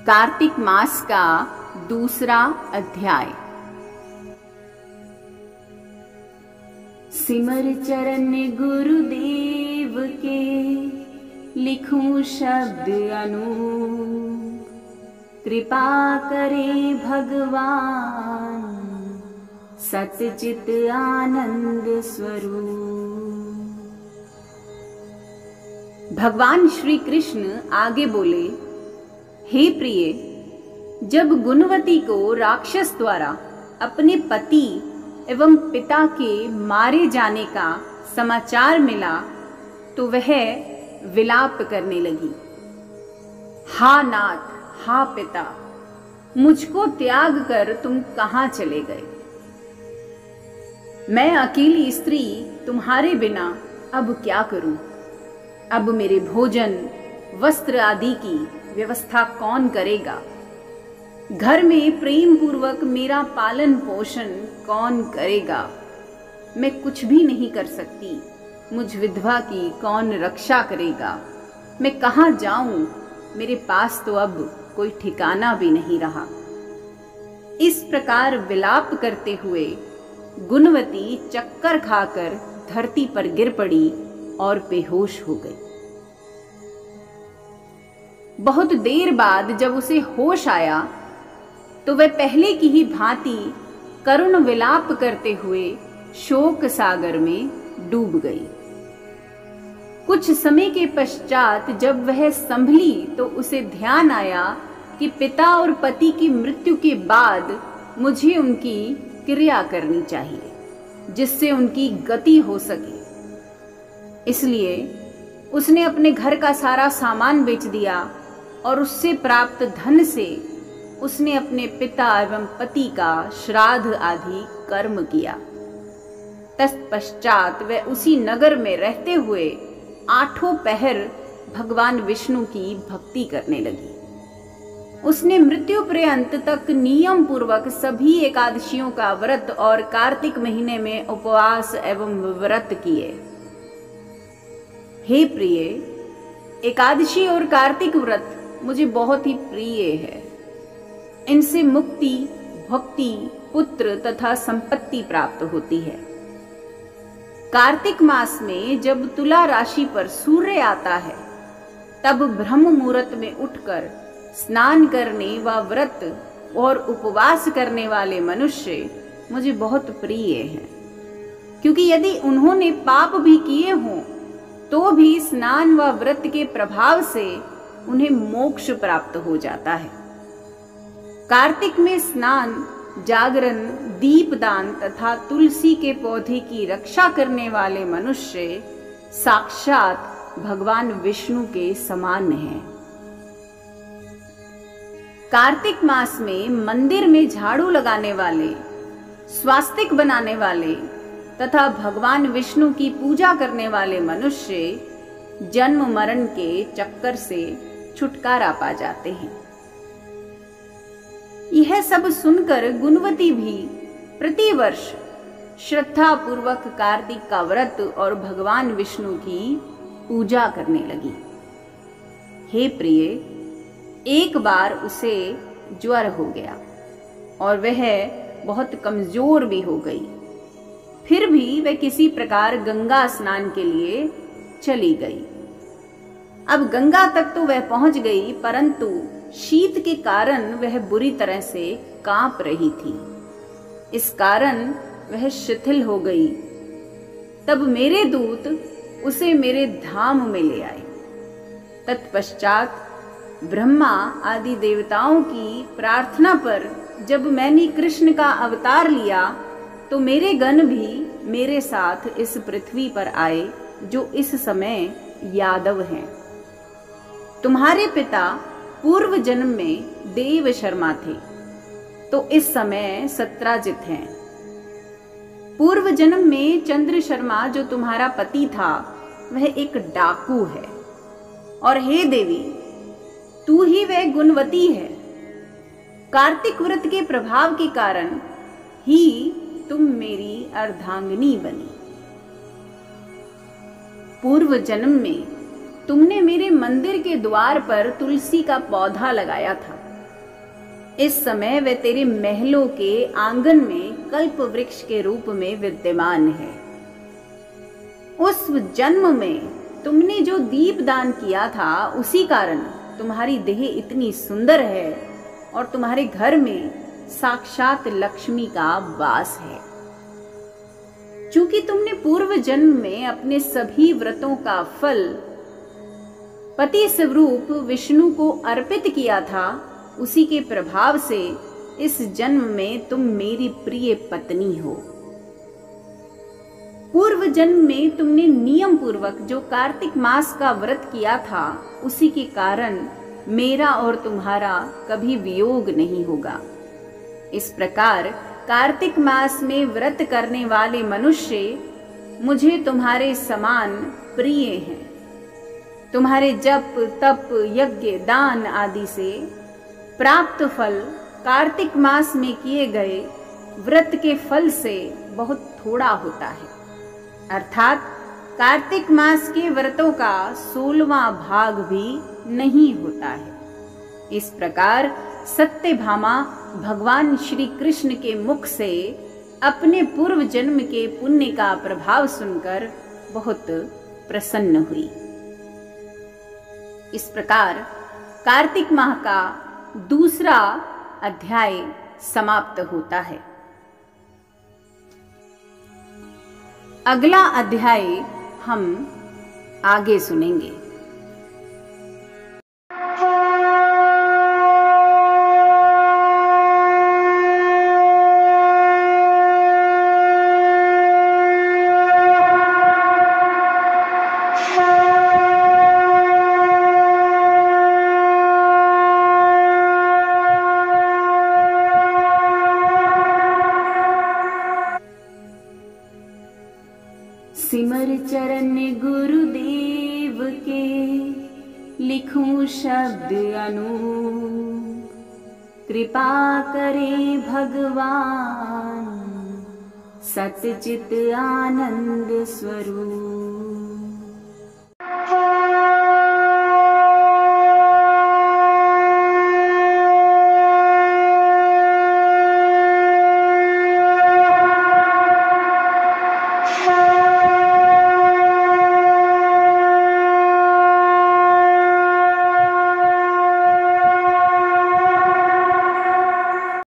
कार्तिक मास का दूसरा अध्याय। सिमर चरण गुरुदेव के, लिखूं शब्द अनूप, कृपा करे भगवान सतचित आनंद स्वरूप। भगवान श्री कृष्ण आगे बोले, हे प्रिय, जब गुणवती को राक्षस द्वारा अपने पति एवं पिता के मारे जाने का समाचार मिला तो वह विलाप करने लगी। हा नाथ, हा पिता, मुझको त्याग कर तुम कहाँ चले गए? मैं अकेली स्त्री तुम्हारे बिना अब क्या करूं? अब मेरे भोजन वस्त्र आदि की व्यवस्था कौन करेगा? घर में प्रेम पूर्वक मेरा पालन पोषण कौन करेगा? मैं कुछ भी नहीं कर सकती, मुझ विधवा की कौन रक्षा करेगा? मैं कहाँ जाऊं? मेरे पास तो अब कोई ठिकाना भी नहीं रहा। इस प्रकार विलाप करते हुए गुणवती चक्कर खाकर धरती पर गिर पड़ी और बेहोश हो गई। बहुत देर बाद जब उसे होश आया तो वह पहले की ही भांति करुण विलाप करते हुए शोक सागर में डूब गई। कुछ समय के पश्चात जब वह संभली तो उसे ध्यान आया कि पिता और पति की मृत्यु के बाद मुझे उनकी क्रिया करनी चाहिए जिससे उनकी गति हो सके। इसलिए उसने अपने घर का सारा सामान बेच दिया और उससे प्राप्त धन से उसने अपने पिता एवं पति का श्राद्ध आदि कर्म किया। तत्पश्चात वह उसी नगर में रहते हुए 8 पहर भगवान विष्णु की भक्ति करने लगी। उसने मृत्यु पर्यंत तक नियम पूर्वक सभी एकादशियों का व्रत और कार्तिक महीने में उपवास एवं व्रत किए। हे प्रिय, एकादशी और कार्तिक व्रत मुझे बहुत ही प्रिय है। इनसे मुक्ति, भक्ति, पुत्र तथा संपत्ति प्राप्त होती है। कार्तिक मास में जब तुला राशि पर सूर्य आता है तब ब्रह्म मुहूर्त में उठकर स्नान करने व व्रत और उपवास करने वाले मनुष्य मुझे बहुत प्रिय हैं, क्योंकि यदि उन्होंने पाप भी किए हों तो भी स्नान व व्रत के प्रभाव से उन्हें मोक्ष प्राप्त हो जाता है। कार्तिक में स्नान, जागरण, दीपदान तथा तुलसी के पौधे की रक्षा करने वाले मनुष्य साक्षात भगवान विष्णु के समान हैं। कार्तिक मास में मंदिर में झाड़ू लगाने वाले, स्वास्तिक बनाने वाले तथा भगवान विष्णु की पूजा करने वाले मनुष्य जन्म मरण के चक्कर से छुटकारा पा जाते हैं। यह सब सुनकर गुणवती भी प्रतिवर्ष श्रद्धा पूर्वक कार्तिक का व्रत और भगवान विष्णु की पूजा करने लगी। हे प्रिय, एक बार उसे ज्वर हो गया और वह बहुत कमजोर भी हो गई। फिर भी वह किसी प्रकार गंगा स्नान के लिए चली गई। अब गंगा तक तो वह पहुंच गई, परंतु शीत के कारण वह बुरी तरह से कांप रही थी। इस कारण वह शिथिल हो गई। तब मेरे दूत उसे मेरे धाम में ले आए। तत्पश्चात ब्रह्मा आदि देवताओं की प्रार्थना पर जब मैंने कृष्ण का अवतार लिया तो मेरे गण भी मेरे साथ इस पृथ्वी पर आए, जो इस समय यादव हैं। तुम्हारे पिता पूर्व जन्म में देव शर्मा थे, तो इस समय सत्राजित हैं। पूर्व जन्म में चंद्र शर्मा जो तुम्हारा पति था वह एक डाकू है। और हे देवी, तू ही वह गुणवती है। कार्तिक व्रत के प्रभाव के कारण ही तुम मेरी अर्धांगिनी बनी। पूर्व जन्म में तुमने मेरे मंदिर के द्वार पर तुलसी का पौधा लगाया था, इस समय वे तेरे महलों के आंगन में कल्प वृक्ष के रूप में विद्यमान है। उस जन्म में तुमने जो दीप दान किया था, उसी कारण तुम्हारी देह इतनी सुंदर है और तुम्हारे घर में साक्षात लक्ष्मी का वास है। चूंकि तुमने पूर्व जन्म में अपने सभी व्रतों का फल पति स्वरूप विष्णु को अर्पित किया था, उसी के प्रभाव से इस जन्म में तुम मेरी प्रिय पत्नी हो। पूर्व जन्म में तुमने नियम पूर्वक जो कार्तिक मास का व्रत किया था, उसी के कारण मेरा और तुम्हारा कभी वियोग नहीं होगा। इस प्रकार कार्तिक मास में व्रत करने वाले मनुष्य मुझे तुम्हारे समान प्रिय हैं। तुम्हारे जप तप यज्ञ दान आदि से प्राप्त फल कार्तिक मास में किए गए व्रत के फल से बहुत थोड़ा होता है, अर्थात कार्तिक मास के व्रतों का 16वां भाग भी नहीं होता है। इस प्रकार सत्यभामा भगवान श्री कृष्ण के मुख से अपने पूर्व जन्म के पुण्य का प्रभाव सुनकर बहुत प्रसन्न हुई। इस प्रकार कार्तिक माह का दूसरा अध्याय समाप्त होता है। अगला अध्याय हम आगे सुनेंगे। सिमर चरण गुरुदेव के लिखूं शब्द अनूप, कृपा करे भगवान सतचित आनंद स्वरूप।